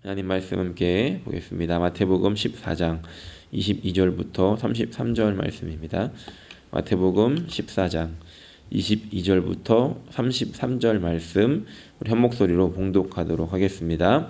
하나님 말씀 함께 보겠습니다. 마태복음 14장 22절부터 33절 말씀입니다. 마태복음 14장 22절부터 33절 말씀 우리 한 목소리로 봉독하도록 하겠습니다.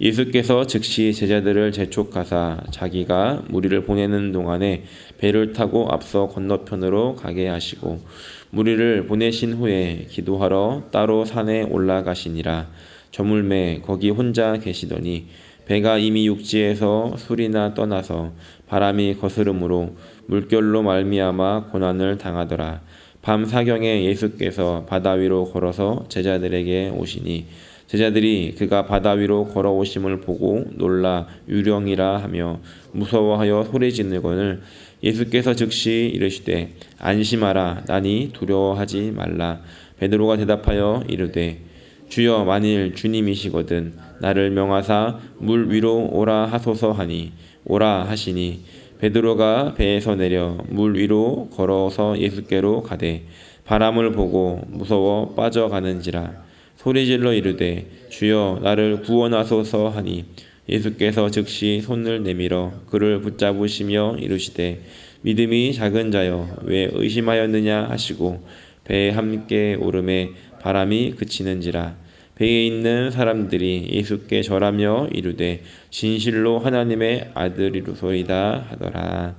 예수께서 즉시 제자들을 재촉하사 자기가 무리를 보내는 동안에 배를 타고 앞서 건너편으로 가게 하시고 무리를 보내신 후에 기도하러 따로 산에 올라가시니라. 저물매 거기 혼자 계시더니 배가 이미 육지에서 술이나 떠나서 바람이 거스름으로 물결로 말미암아 고난을 당하더라. 밤 사경에 예수께서 바다 위로 걸어서 제자들에게 오시니 제자들이 그가 바다 위로 걸어오심을 보고 놀라 유령이라 하며 무서워하여 소리지르거늘 예수께서 즉시 이르시되 안심하라 나니 두려워하지 말라. 베드로가 대답하여 이르되 주여 만일 주님이시거든 나를 명하사 물 위로 오라 하소서 하니 오라 하시니 베드로가 배에서 내려 물 위로 걸어서 예수께로 가되 바람을 보고 무서워 빠져가는지라 소리질러 이르되 주여 나를 구원하소서 하니 예수께서 즉시 손을 내밀어 그를 붙잡으시며 이르시되 믿음이 작은 자여 왜 의심하였느냐 하시고 배에 함께 오름에 바람이 그치는지라. 배에 있는 사람들이 예수께 절하며 이르되 진실로 하나님의 아들이로소이다 하더라.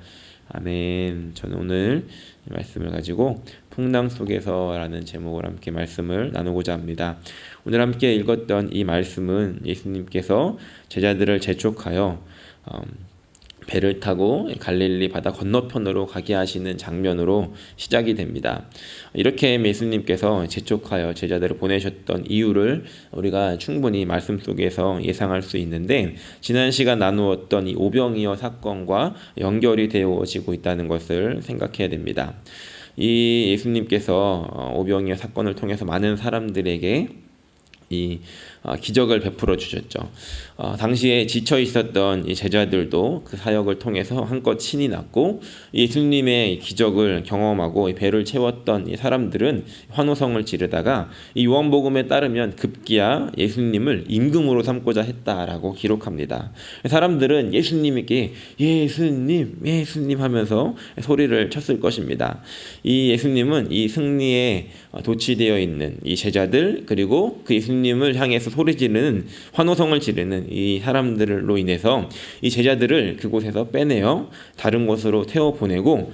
아멘. 저는 오늘 이 말씀을 가지고 풍랑 속에서라는 제목으로 함께 말씀을 나누고자 합니다. 오늘 함께 읽었던 이 말씀은 예수님께서 제자들을 재촉하여 배를 타고 갈릴리 바다 건너편으로 가게 하시는 장면으로 시작이 됩니다. 이렇게 예수님께서 재촉하여 제자들을 보내셨던 이유를 우리가 충분히 말씀 속에서 예상할 수 있는데 지난 시간 나누었던 이 오병이어 사건과 연결이 되어지고 있다는 것을 생각해야 됩니다. 이 예수님께서 오병이어 사건을 통해서 많은 사람들에게 이 기적을 베풀어 주셨죠. 당시에 지쳐 있었던 이 제자들도 그 사역을 통해서 한껏 신이 났고 예수님의 기적을 경험하고 이 배를 채웠던 이 사람들은 환호성을 지르다가 이 요한복음에 따르면 급기야 예수님을 임금으로 삼고자 했다라고 기록합니다. 사람들은 예수님에게 예수님, 예수님 하면서 소리를 쳤을 것입니다. 이 예수님은 이 승리에 도취되어 있는 이 제자들 그리고 그 예수님을 향해서 소리 지르는 환호성을 지르는 이 사람들로 인해서 이 제자들을 그곳에서 빼내어 다른 곳으로 태워 보내고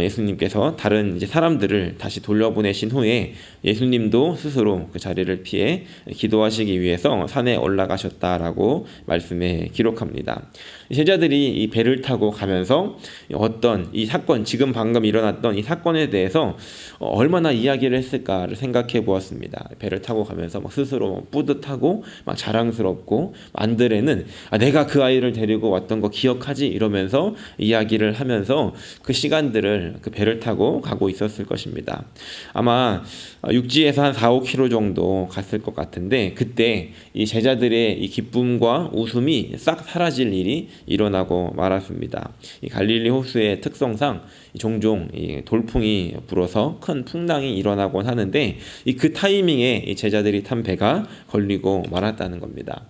예수님께서 다른 이제 사람들을 다시 돌려보내신 후에 예수님도 스스로 그 자리를 피해 기도하시기 위해서 산에 올라가셨다라고 말씀에 기록합니다. 제자들이 이 배를 타고 가면서 어떤 이 사건, 지금 방금 일어났던 이 사건에 대해서 얼마나 이야기를 했을까를 생각해 보았습니다. 배를 타고 가면서 막 스스로 뿌듯하고 막 자랑스럽고 만들에는 내가 그 아이를 데리고 왔던 거 기억하지? 이러면서 이야기를 하면서 그 시간들을 그 배를 타고 가고 있었을 것입니다. 아마 육지에서 한 4-5km 정도 갔을 것 같은데 그때 이 제자들의 이 기쁨과 웃음이 싹 사라질 일이 일어나고 말았습니다. 이 갈릴리 호수의 특성상 종종 이 돌풍이 불어서 큰 풍랑이 일어나곤 하는데 그 타이밍에 이 제자들이 탄 배가 걸리고 말았다는 겁니다.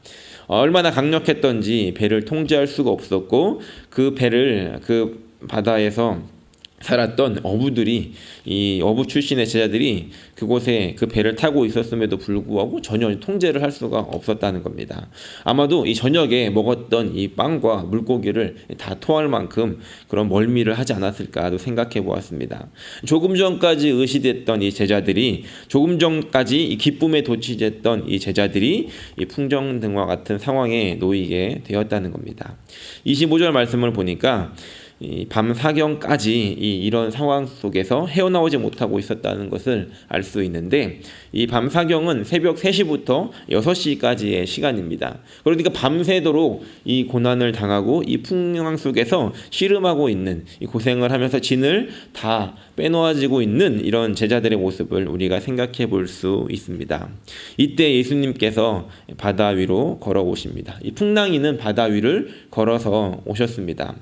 얼마나 강력했던지 배를 통제할 수가 없었고 그 배를 그 바다에서 살았던 어부들이 이 어부 출신의 제자들이 그곳에 그 배를 타고 있었음에도 불구하고 전혀 통제를 할 수가 없었다는 겁니다. 아마도 이 저녁에 먹었던 이 빵과 물고기를 다 토할 만큼 그런 멀미를 하지 않았을까도 생각해 보았습니다. 조금 전까지 의시됐던 이 제자들이 조금 전까지 이 기쁨에 도취됐던 이 제자들이 이 풍정등과 같은 상황에 놓이게 되었다는 겁니다. 25절 말씀을 보니까 이 밤 사경까지 이런 상황 속에서 헤어나오지 못하고 있었다는 것을 알 수 있는데 이 밤 사경은 새벽 3시부터 6시까지의 시간입니다. 그러니까 밤새도록 이 고난을 당하고 이 풍랑 속에서 씨름하고 있는 이 고생을 하면서 진을 다 빼놓아지고 있는 이런 제자들의 모습을 우리가 생각해 볼 수 있습니다. 이때 예수님께서 바다 위로 걸어오십니다. 이 풍랑이는 바다 위를 걸어서 오셨습니다.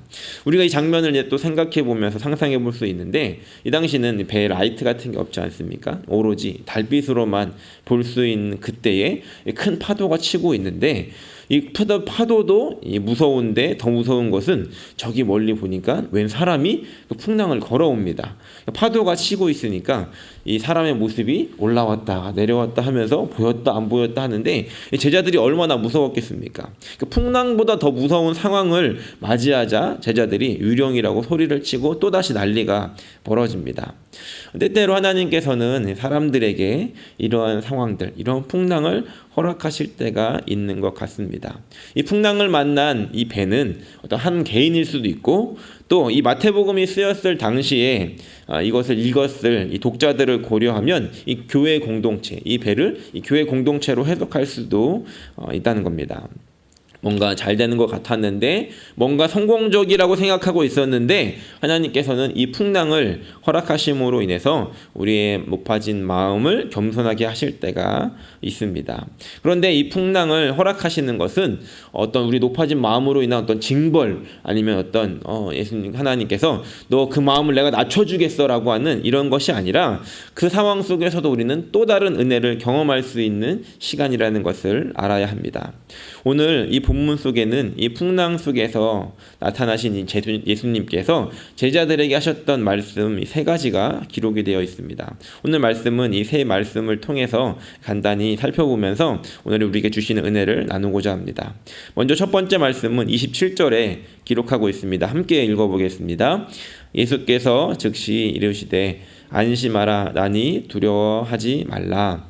우리가 이 장면을 또 생각해 보면서 상상해 볼 수 있는데 이 당시는 배에 라이트 같은 게 없지 않습니까? 오로지 달빛으로만 볼 수 있는 그때에 큰 파도가 치고 있는데 이 파도도 무서운데 더 무서운 것은 저기 멀리 보니까 웬 사람이 그 풍랑을 걸어옵니다. 파도가 치고 있으니까 이 사람의 모습이 올라왔다 내려왔다 하면서 보였다 안 보였다 하는데 제자들이 얼마나 무서웠겠습니까? 그 풍랑보다 더 무서운 상황을 맞이하자 제자들이 유령이라고 소리를 치고 또다시 난리가 벌어집니다. 때때로 하나님께서는 사람들에게 이러한 상황들, 이러한 풍랑을 허락하실 때가 있는 것 같습니다. 이 풍랑을 만난 이 배는 어떤 한 개인일 수도 있고 또 이 마태복음이 쓰였을 당시에 이것을 읽었을 이 독자들을 고려하면 이 교회 공동체, 이 배를 이 교회 공동체로 해석할 수도 있다는 겁니다. 뭔가 잘 되는 것 같았는데 뭔가 성공적이라고 생각하고 있었는데 하나님께서는 이 풍랑을 허락하심으로 인해서 우리의 높아진 마음을 겸손하게 하실 때가 있습니다. 그런데 이 풍랑을 허락하시는 것은 어떤 우리 높아진 마음으로 인한 어떤 징벌 아니면 어떤 예수님 하나님께서 너 그 마음을 내가 낮춰주겠어라고 하는 이런 것이 아니라 그 상황 속에서도 우리는 또 다른 은혜를 경험할 수 있는 시간이라는 것을 알아야 합니다. 오늘 이 본문 속에는 이 풍랑 속에서 나타나신 예수님께서 제자들에게 하셨던 말씀 세 가지가 기록이 되어 있습니다. 오늘 말씀은 이 세 말씀을 통해서 간단히 살펴보면서 오늘 우리에게 주시는 은혜를 나누고자 합니다. 먼저 첫 번째 말씀은 27절에 기록하고 있습니다. 함께 읽어보겠습니다. 예수께서 즉시 이르시되 안심하라 나니 두려워하지 말라.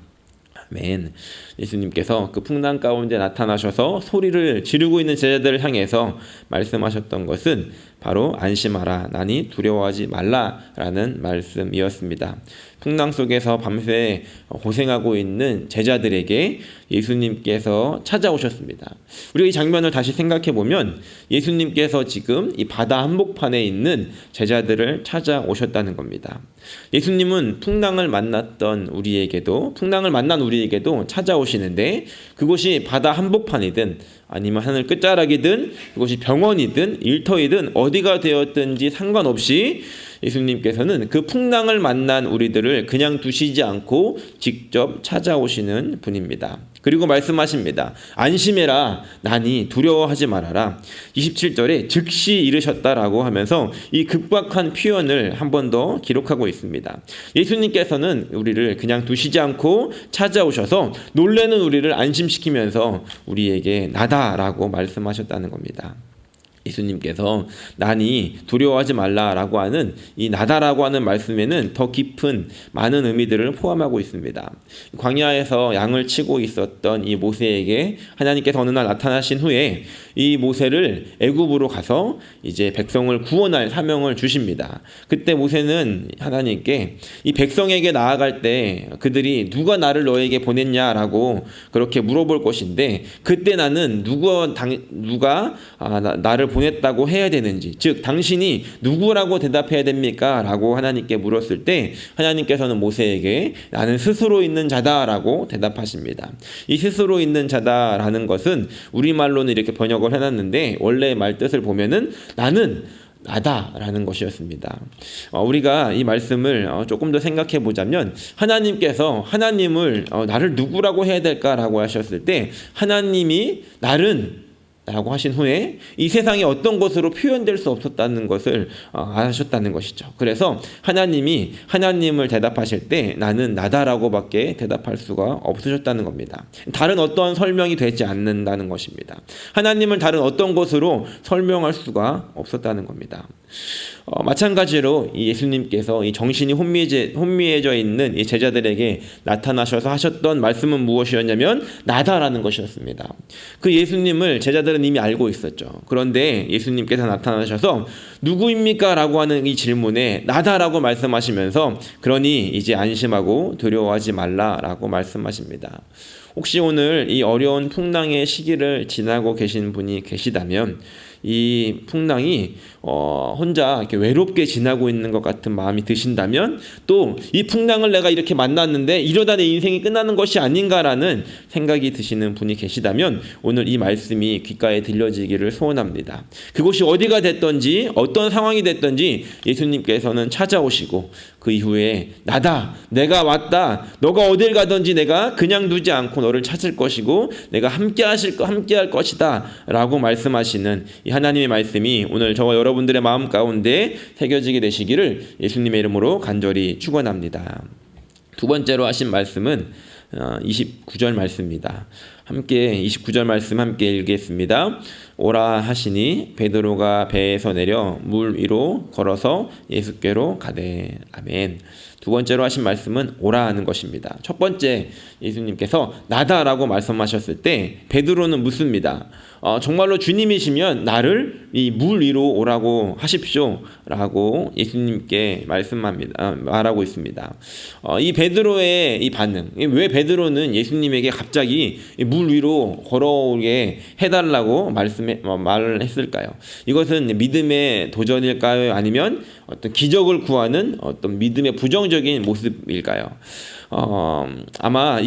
아멘. 예수님께서 그 풍랑 가운데 나타나셔서 소리를 지르고 있는 제자들을 향해서 말씀하셨던 것은 바로 안심하라 나니 두려워하지 말라라는 말씀이었습니다. 풍랑 속에서 밤새 고생하고 있는 제자들에게 예수님께서 찾아오셨습니다. 우리가 이 장면을 다시 생각해 보면 예수님께서 지금 이 바다 한복판에 있는 제자들을 찾아오셨다는 겁니다. 예수님은 풍랑을 만난 우리에게도 찾아오시는데 그곳이 바다 한복판이든 아니면 하늘 끝자락이든 그것이 병원이든 일터이든 어디가 되었든지 상관없이 예수님께서는 그 풍랑을 만난 우리들을 그냥 두시지 않고 직접 찾아오시는 분입니다. 그리고 말씀하십니다. 안심해라 나니 두려워하지 말아라. 27절에 즉시 이르셨다라고 하면서 이 급박한 표현을 한 번 더 기록하고 있습니다. 예수님께서는 우리를 그냥 두시지 않고 찾아오셔서 놀라는 우리를 안심시키면서 우리에게 나다라고 말씀하셨다는 겁니다. 예수님께서 나니 두려워하지 말라라고 하는 이 나다라고 하는 말씀에는 더 깊은 많은 의미들을 포함하고 있습니다. 광야에서 양을 치고 있었던 이 모세에게 하나님께서 어느 날 나타나신 후에 이 모세를 애굽으로 가서 이제 백성을 구원할 사명을 주십니다. 그때 모세는 하나님께 이 백성에게 나아갈 때 그들이 누가 나를 너에게 보냈냐라고 그렇게 물어볼 것인데 그때 나는 누가 나를 보냈다고 해야 되는지, 즉 당신이 누구라고 대답해야 됩니까? 라고 하나님께 물었을 때 하나님께서는 모세에게 나는 스스로 있는 자다라고 대답하십니다. 이 스스로 있는 자다라는 것은 우리말로는 이렇게 번역을 해놨는데 원래 말 뜻을 보면은 나는 나다라는 것이었습니다. 우리가 이 말씀을 조금 더 생각해 보자면 하나님께서 하나님을 나를 누구라고 해야 될까라고 하셨을 때 하나님이 나는 라고 하신 후에 이 세상에 어떤 것으로 표현될 수 없었다는 것을 아셨다는 것이죠. 그래서 하나님이 하나님을 대답하실 때 나는 나다라고밖에 대답할 수가 없으셨다는 겁니다. 다른 어떠한 설명이 되지 않는다는 것입니다. 하나님을 다른 어떤 것으로 설명할 수가 없었다는 겁니다. 마찬가지로 이 예수님께서 이 정신이 혼미해져 있는 이 제자들에게 나타나셔서 하셨던 말씀은 무엇이었냐면 나다라는 것이었습니다. 그 예수님을 제자들은 이미 알고 있었죠. 그런데 예수님께서 나타나셔서 누구입니까? 라고 하는 이 질문에 나다라고 말씀하시면서 그러니 이제 안심하고 두려워하지 말라라고 말씀하십니다. 혹시 오늘 이 어려운 풍랑의 시기를 지나고 계신 분이 계시다면 이 풍랑이 혼자 이렇게 외롭게 지나고 있는 것 같은 마음이 드신다면 또 이 풍랑을 내가 이렇게 만났는데 이러다 내 인생이 끝나는 것이 아닌가라는 생각이 드시는 분이 계시다면 오늘 이 말씀이 귓가에 들려지기를 소원합니다. 그것이 어디가 됐든지 어떤 상황이 됐든지 예수님께서는 찾아오시고 그 이후에 나다 내가 왔다 너가 어딜 가든지 내가 그냥 두지 않고 너를 찾을 것이고 내가 함께할 것이다 라고 말씀하시는 이 하나님의 말씀이 오늘 저와 여러분들의 마음 가운데 새겨지게 되시기를 예수님의 이름으로 간절히 축원합니다. 두 번째로 하신 말씀은 29절 말씀입니다. 함께 29절 말씀 함께 읽겠습니다. 오라 하시니 베드로가 배에서 내려 물 위로 걸어서 예수께로 가되. 아멘. 두 번째로 하신 말씀은 오라 하는 것입니다. 첫 번째 예수님께서 나다라고 말씀하셨을 때 베드로는 묻습니다. 정말로 주님이시면 나를 이 물 위로 오라고 하십시오 라고 예수님께 말하고 있습니다. 이 베드로의 이 반응, 왜 베드로는 예수님에게 갑자기 물 위로 걸어오게 해달라고 말을 했을까요? 이것은 믿음의 도전일까요? 아니면 어떤 기적을 구하는 어떤 믿음의 부정적인 모습일까요? 아마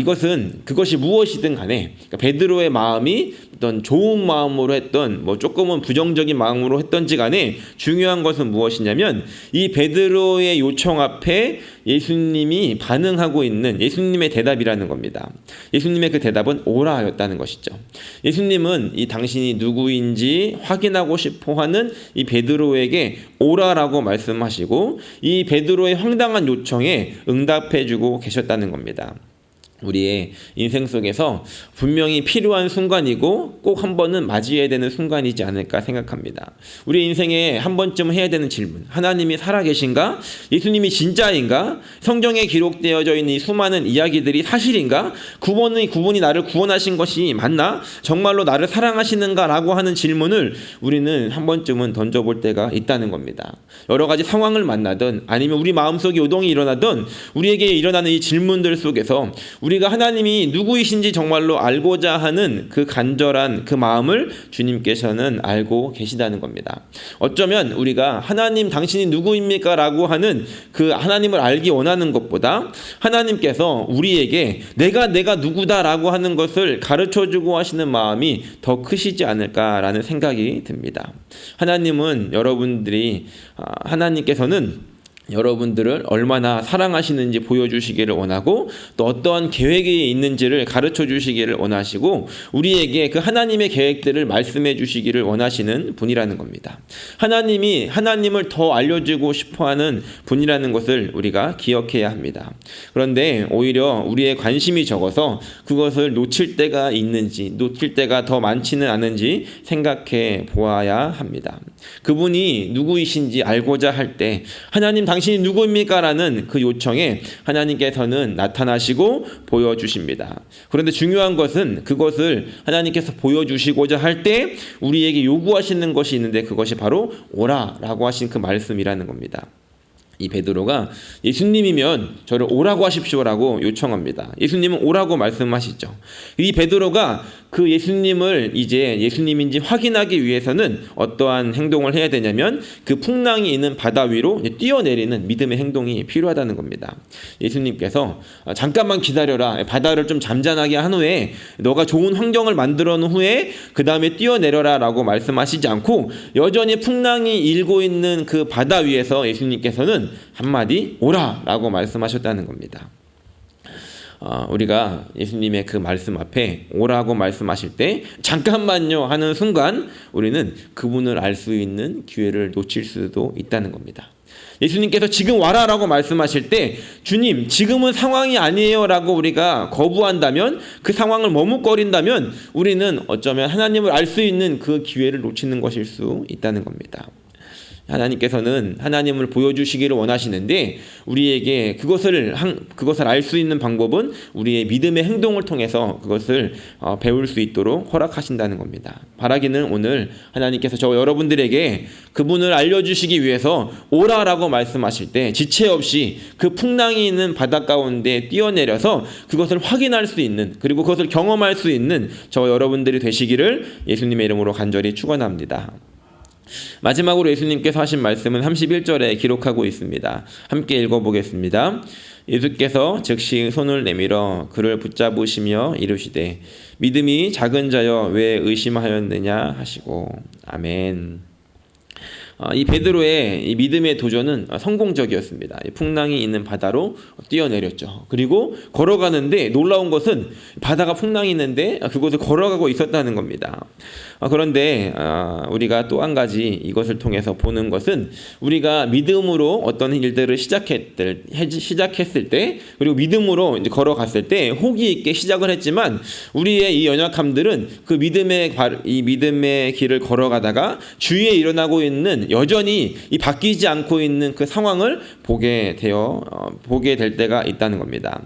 그것이 무엇이든 간에 베드로의 마음이 어떤 좋은 마음으로 했던 조금은 부정적인 마음으로 했던지 간에 중요한 것은 무엇이냐면 이 베드로의 요청 앞에 예수님이 반응하고 있는 예수님의 대답이라는 겁니다. 예수님의 그 대답은 오라였다는 것이죠. 예수님은 이 당신이 누구인지 확인하고 싶어하는 이 베드로에게 오라라고 말씀하시고 이 베드로의 황당한 요청에 응답해주고 계셨다는 겁니다. 우리의 인생 속에서 분명히 필요한 순간이고 꼭 한 번은 맞이해야 되는 순간이지 않을까 생각합니다. 우리 인생에 한 번쯤 해야 되는 질문, 하나님이 살아계신가? 예수님이 진짜인가? 성경에 기록되어져 있는 이 수많은 이야기들이 사실인가? 그분이 나를 구원하신 것이 맞나? 정말로 나를 사랑하시는가? 라고 하는 질문을 우리는 한 번쯤은 던져볼 때가 있다는 겁니다. 여러 가지 상황을 만나든 아니면 우리 마음속에 요동이 일어나든 우리에게 일어나는 이 질문들 속에서 우리가 하나님이 누구이신지 정말로 알고자 하는 그 간절한 그 마음을 주님께서는 알고 계시다는 겁니다. 어쩌면 우리가 하나님 당신이 누구입니까? 라고 하는 그 하나님을 알기 원하는 것보다 하나님께서 우리에게 내가 누구다라고 하는 것을 가르쳐주고 하시는 마음이 더 크시지 않을까라는 생각이 듭니다. 하나님께서는 여러분들을 얼마나 사랑하시는지 보여주시기를 원하고 또 어떠한 계획이 있는지를 가르쳐 주시기를 원하시고 우리에게 그 하나님의 계획들을 말씀해 주시기를 원하시는 분이라는 겁니다. 하나님이 하나님을 더 알려주고 싶어하는 분이라는 것을 우리가 기억해야 합니다. 그런데 오히려 우리의 관심이 적어서 그것을 놓칠 때가 있는지 놓칠 때가 더 많지는 않은지 생각해 보아야 합니다. 그분이 누구이신지 알고자 할 때 하나님 당신이 누구입니까? 라는 그 요청에 하나님께서는 나타나시고 보여주십니다. 그런데 중요한 것은 그것을 하나님께서 보여주시고자 할 때 우리에게 요구하시는 것이 있는데 그것이 바로 오라라고 하신 그 말씀이라는 겁니다. 이 베드로가 예수님이면 저를 오라고 하십시오라고 요청합니다. 예수님은 오라고 말씀하시죠. 이 베드로가 그 예수님을 이제 예수님인지 확인하기 위해서는 어떠한 행동을 해야 되냐면 그 풍랑이 있는 바다 위로 뛰어내리는 믿음의 행동이 필요하다는 겁니다. 예수님께서 잠깐만 기다려라, 바다를 좀 잠잠하게 한 후에 너가 좋은 환경을 만들어 놓은 후에 그 다음에 뛰어내려라 라고 말씀하시지 않고 여전히 풍랑이 일고 있는 그 바다 위에서 예수님께서는 한마디 오라 라고 말씀하셨다는 겁니다. 우리가 예수님의 그 말씀 앞에 오라고 말씀하실 때 잠깐만요 하는 순간 우리는 그분을 알 수 있는 기회를 놓칠 수도 있다는 겁니다. 예수님께서 지금 와라라고 말씀하실 때 주님 지금은 상황이 아니에요 라고 우리가 거부한다면 그 상황을 머뭇거린다면 우리는 어쩌면 하나님을 알 수 있는 그 기회를 놓치는 것일 수 있다는 겁니다. 하나님께서는 하나님을 보여주시기를 원하시는데 우리에게 그것을 알 수 있는 방법은 우리의 믿음의 행동을 통해서 그것을 배울 수 있도록 허락하신다는 겁니다. 바라기는 오늘 하나님께서 저 여러분들에게 그분을 알려주시기 위해서 오라라고 말씀하실 때 지체 없이 그 풍랑이 있는 바다 가운데 뛰어내려서 그것을 확인할 수 있는 그리고 그것을 경험할 수 있는 저 여러분들이 되시기를 예수님의 이름으로 간절히 축원합니다. 마지막으로 예수님께서 하신 말씀은 31절에 기록하고 있습니다. 함께 읽어보겠습니다. 예수께서 즉시 손을 내밀어 그를 붙잡으시며 이르시되 믿음이 작은 자여 왜 의심하였느냐 하시고. 아멘. 이 베드로의 이 믿음의 도전은 성공적이었습니다. 풍랑이 있는 바다로 뛰어내렸죠. 그리고 걸어가는데 놀라운 것은 바다가 풍랑이 있는데 그곳을 걸어가고 있었다는 겁니다. 그런데 우리가 또 한 가지 이것을 통해서 보는 것은 우리가 믿음으로 어떤 일들을 시작했을 때 그리고 믿음으로 이제 걸어갔을 때 호기 있게 시작을 했지만 우리의 이 연약함들은 그 믿음의 길을 걸어가다가 주위에 일어나고 있는 여전히 이 바뀌지 않고 있는 그 상황을 보게 될 때가 있다는 겁니다.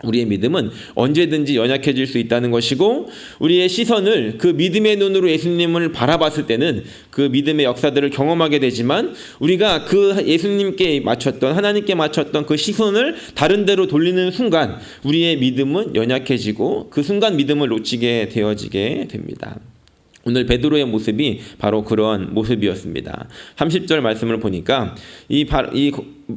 우리의 믿음은 언제든지 연약해질 수 있다는 것이고 우리의 시선을 그 믿음의 눈으로 예수님을 바라봤을 때는 그 믿음의 역사들을 경험하게 되지만 우리가 그 예수님께 맞췄던 하나님께 맞췄던 그 시선을 다른 데로 돌리는 순간 우리의 믿음은 연약해지고 그 순간 믿음을 놓치게 되어지게 됩니다. 오늘 베드로의 모습이 바로 그런 모습이었습니다. 30절 말씀을 보니까 이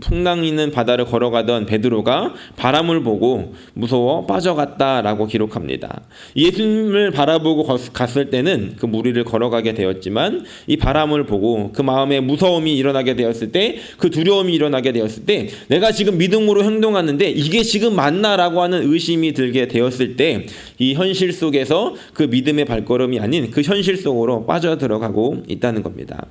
풍랑 있는 바다를 걸어가던 베드로가 바람을 보고 무서워 빠져갔다라고 기록합니다. 예수님을 바라보고 갔을 때는 그 무리를 걸어가게 되었지만 이 바람을 보고 그 마음에 무서움이 일어나게 되었을 때 그 두려움이 일어나게 되었을 때 내가 지금 믿음으로 행동하는데 이게 지금 맞나라고 하는 의심이 들게 되었을 때 이 현실 속에서 그 믿음의 발걸음이 아닌 그 현실 속으로 빠져들어가고 있다는 겁니다.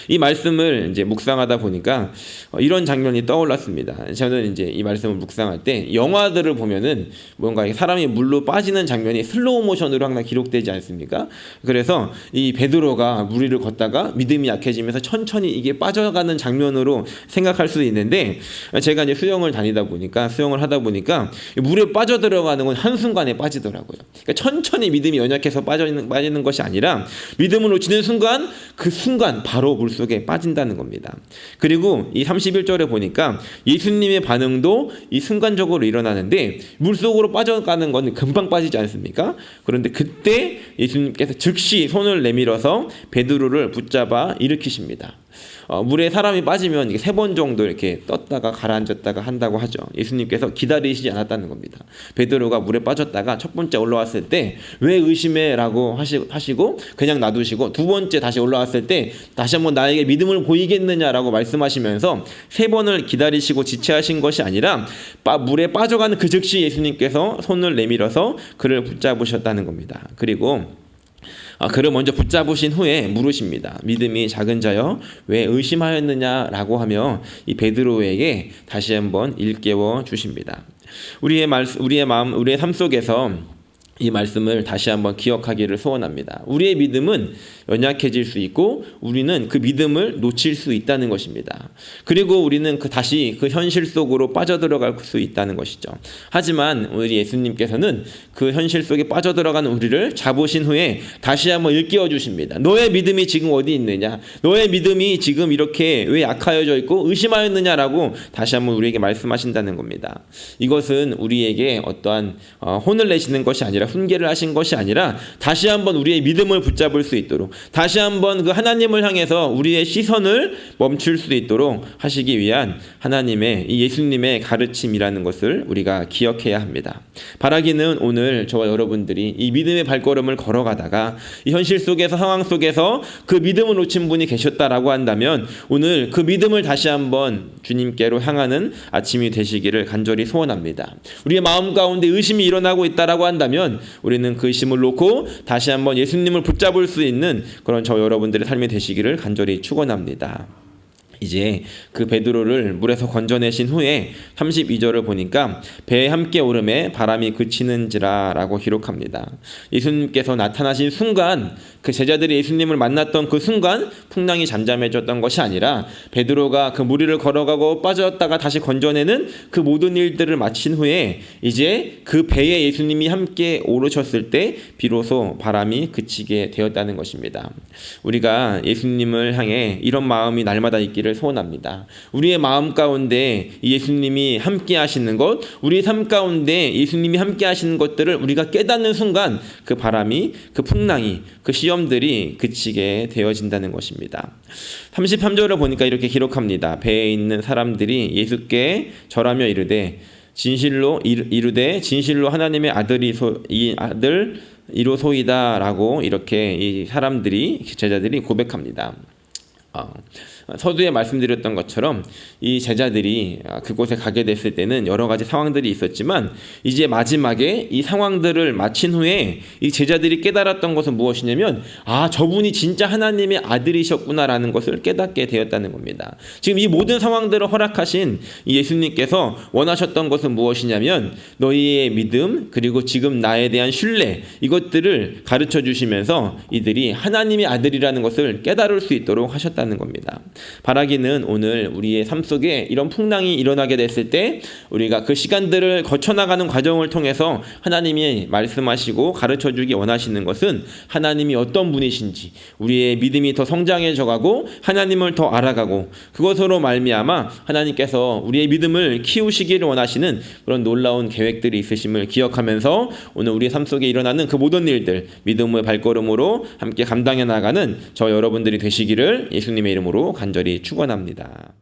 이 말씀을 이제 묵상하다 보니까 이런 장면이 떠올랐습니다. 저는 이제 이 말씀을 묵상할 때 영화들을 보면은 뭔가 사람이 물로 빠지는 장면이 슬로우 모션으로 항상 기록되지 않습니까? 그래서 이 베드로가 무리를 걷다가 믿음이 약해지면서 천천히 이게 빠져가는 장면으로 생각할 수 있는데 제가 이제 수영을 하다 보니까 물에 빠져들어가는 건 한순간에 빠지더라고요. 그러니까 천천히 믿음이 연약해서 빠지는 것이 아니라 믿음을 놓치는 순간 그 순간 바로 물속에 빠진다는 겁니다. 그리고 이 31절에 보니까 예수님의 반응도 이 순간적으로 일어나는데 물속으로 빠져가는 건 금방 빠지지 않습니까? 그런데 그때 예수님께서 즉시 손을 내밀어서 베드로를 붙잡아 일으키십니다. 물에 사람이 빠지면 3번 정도 이렇게 떴다가 가라앉았다가 한다고 하죠. 예수님께서 기다리시지 않았다는 겁니다. 베드로가 물에 빠졌다가 첫 번째 올라왔을 때 왜 의심해? 라고 하시고 그냥 놔두시고 두 번째 다시 올라왔을 때 다시 한번 나에게 믿음을 보이겠느냐라고 말씀하시면서 3번을 기다리시고 지체하신 것이 아니라 물에 빠져가는 그 즉시 예수님께서 손을 내밀어서 그를 붙잡으셨다는 겁니다. 그리고 그를 먼저 붙잡으신 후에 물으십니다. 믿음이 작은 자여 왜 의심하였느냐라고 하며 이 베드로에게 다시 한번 일깨워 주십니다. 우리의 삶 속에서 이 말씀을 다시 한번 기억하기를 소원합니다. 우리의 믿음은 연약해질 수 있고 우리는 그 믿음을 놓칠 수 있다는 것입니다. 그리고 우리는 다시 그 현실 속으로 빠져들어갈 수 있다는 것이죠. 하지만 우리 예수님께서는 그 현실 속에 빠져들어가는 우리를 잡으신 후에 다시 한번 일깨워 주십니다. 너의 믿음이 지금 어디 있느냐? 너의 믿음이 지금 이렇게 왜 약하여져 있고 의심하였느냐라고 다시 한번 우리에게 말씀하신다는 겁니다. 이것은 우리에게 어떠한 혼을 내시는 것이 아니라 훈계를 하신 것이 아니라 다시 한번 우리의 믿음을 붙잡을 수 있도록 다시 한번 그 하나님을 향해서 우리의 시선을 멈출 수 있도록 하시기 위한 하나님의 이 예수님의 가르침이라는 것을 우리가 기억해야 합니다. 바라기는 오늘 저와 여러분들이 이 믿음의 발걸음을 걸어가다가 이 현실 속에서 상황 속에서 그 믿음을 놓친 분이 계셨다라고 한다면 오늘 그 믿음을 다시 한번 주님께로 향하는 아침이 되시기를 간절히 소원합니다. 우리의 마음 가운데 의심이 일어나고 있다라고 한다면 우리는 그 의심을 놓고 다시 한번 예수님을 붙잡을 수 있는 그런 저 여러분들의 삶이 되시기를 간절히 축원합니다. 이제 그 베드로를 물에서 건져내신 후에 32절을 보니까 배에 함께 오름에 바람이 그치는지라 라고 기록합니다. 예수님께서 나타나신 순간 그 제자들이 예수님을 만났던 그 순간 풍랑이 잠잠해졌던 것이 아니라 베드로가 그 무리를 걸어가고 빠졌다가 다시 건져내는 그 모든 일들을 마친 후에 이제 그 배에 예수님이 함께 오르셨을 때 비로소 바람이 그치게 되었다는 것입니다. 우리가 예수님을 향해 이런 마음이 날마다 있기를 소원합니다. 우리의 마음 가운데 예수님이 함께 하시는 것, 우리의 삶 가운데 예수님이 함께 하시는 것들을 우리가 깨닫는 순간 그 바람이, 그 풍랑이, 그 시험들이 그치게 되어진다는 것입니다. 33절을 보니까 이렇게 기록합니다. 배에 있는 사람들이 예수께 절하며 이르되 진실로 하나님의 아들이로소이다라고 이렇게 이 제자들이 고백합니다. 서두에 말씀드렸던 것처럼 이 제자들이 그곳에 가게 됐을 때는 여러 가지 상황들이 있었지만 이제 마지막에 이 상황들을 마친 후에 이 제자들이 깨달았던 것은 무엇이냐면 저분이 진짜 하나님의 아들이셨구나라는 것을 깨닫게 되었다는 겁니다. 지금 이 모든 상황들을 허락하신 예수님께서 원하셨던 것은 무엇이냐면 너희의 믿음 그리고 지금 나에 대한 신뢰 이것들을 가르쳐 주시면서 이들이 하나님의 아들이라는 것을 깨달을 수 있도록 하셨다는 겁니다. 바라기는 오늘 우리의 삶 속에 이런 풍랑이 일어나게 됐을 때 우리가 그 시간들을 거쳐나가는 과정을 통해서 하나님이 말씀하시고 가르쳐주기 원하시는 것은 하나님이 어떤 분이신지 우리의 믿음이 더 성장해져가고 하나님을 더 알아가고 그것으로 말미암아 하나님께서 우리의 믿음을 키우시기를 원하시는 그런 놀라운 계획들이 있으심을 기억하면서 오늘 우리의 삶 속에 일어나는 그 모든 일들 믿음의 발걸음으로 함께 감당해 나가는 저 여러분들이 되시기를 예수님의 이름으로 간절히 축원합니다.